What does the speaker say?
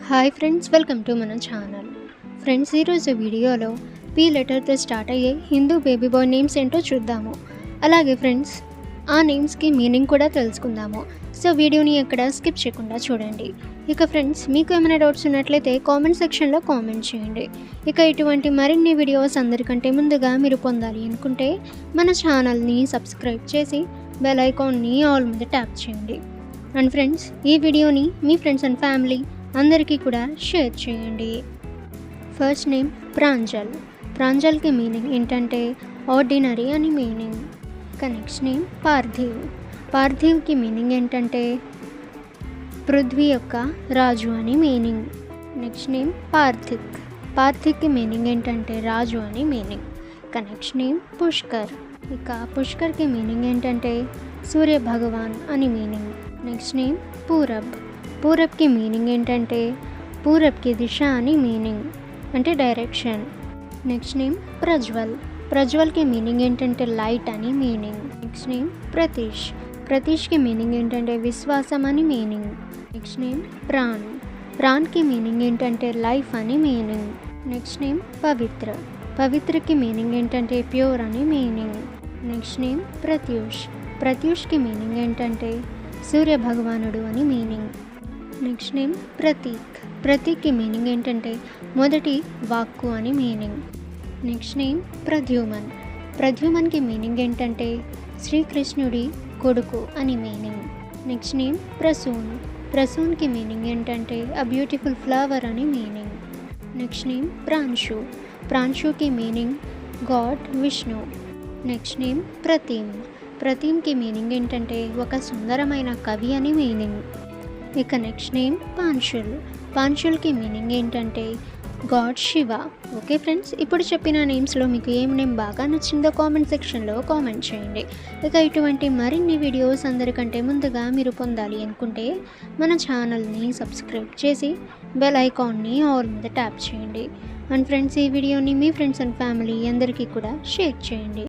Hi friends, welcome to మన channel. Friends, ఈరోజు వీడియోలో పీ లెటర్తో స్టార్ట్ అయ్యే హిందూ బేబీ బాయ్ నేమ్స్ ఏంటో చూద్దాము. అలాగే ఫ్రెండ్స్, ఆ నేమ్స్కి మీనింగ్ కూడా తెలుసుకుందాము. సో వీడియోని ఎక్కడ స్కిప్ చేయకుండా చూడండి. ఇక ఫ్రెండ్స్, మీకు ఏమైనా డౌట్స్ ఉన్నట్లయితే కామెంట్ సెక్షన్లో కామెంట్ చేయండి. ఇక ఇటువంటి మరిన్ని వీడియోస్ అందరికంటే ముందుగా మీరు పొందాలి అనుకుంటే మన ఛానల్ని సబ్స్క్రైబ్ చేసి బెల్ ఐకాన్ని ఆల్ మీద ట్యాప్ చేయండి. అండ్ ఫ్రెండ్స్, ఈ వీడియోని మీ ఫ్రెండ్స్ అండ్ ఫ్యామిలీ అందరికీ కూడా షేర్ చేయండి. First name Pranjal. ప్రాంజల్కి మీనింగ్ ఏంటంటే ఆర్డినరీ అని మీనింగ్. Next name Parthiv. పార్థివ్కి మీనింగ్ ఏంటంటే పృథ్వీ యొక్క రాజు అని మీనింగ్. Next name Parthik. పార్థిక్కి మీనింగ్ ఏంటంటే రాజు అని మీనింగ్. Next name Pushkar. ఇక పుష్కర్కి మీనింగ్ ఏంటంటే సూర్య భగవాన్ అని మీనింగ్. Next name Purab. పూరబ్కి మీనింగ్ ఏంటంటే పూరబ్కి దిశ అని మీనింగ్, అంటే డైరెక్షన్. Next name Prajwal. ప్రజ్వల్కి మీనింగ్ ఏంటంటే లైట్ అని మీనింగ్. Next name Prateesh. ప్రతీష్కి మీనింగ్ ఏంటంటే విశ్వాసం అని మీనింగ్. Next name Pran. ప్రాణ్కి మీనింగ్ ఏంటంటే లైఫ్ అని మీనింగ్. Next name Pavitra. పవిత్రకి మీనింగ్ ఏంటంటే ప్యూర్ అని మీనింగ్. Next name Pratyush. ప్రత్యూష్కి మీనింగ్ ఏంటంటే సూర్య భగవానుడు అని మీనింగ్. Next name Prateek. ప్రతీక్కి మీనింగ్ ఏంటంటే మొదటి వాక్కు అని మీనింగ్. Next name Pradyuman. ప్రద్యుమన్కి మీనింగ్ ఏంటంటే శ్రీకృష్ణుడి కొడుకు అని మీనింగ్. Next name Prasoon. ప్రసూన్కి మీనింగ్ ఏంటంటే అ బ్యూటిఫుల్ ఫ్లవర్ అని మీనింగ్. Next name Pranshu. ప్రాంశుకి meaning god Vishnu. Next name Prateem. ప్రతీమ్కి మీనింగ్ ఏంటంటే ఒక సుందరమైన కవి అని మీనింగ్. ఇక నెక్స్ట్ నేమ్ పాంశుల్. పాంశుల్కి మీనింగ్ ఏంటంటే గాడ్ శివ. ఓకే ఫ్రెండ్స్, ఇప్పుడు చెప్పిన నేమ్స్లో మీకు ఏం నేమ్ బాగా నచ్చిందో కామెంట్ సెక్షన్లో కామెంట్ చేయండి. ఇక ఇటువంటి మరిన్ని వీడియోస్ అందరికంటే ముందుగా మీరు పొందాలి అనుకుంటే మన ఛానల్ని సబ్స్క్రైబ్ చేసి బెల్ ఐకాన్ని ఆల్ మీద ట్యాప్ చేయండి. అండ్ ఫ్రెండ్స్, ఈ వీడియోని మీ ఫ్రెండ్స్ అండ్ ఫ్యామిలీ అందరికీ కూడా షేర్ చేయండి.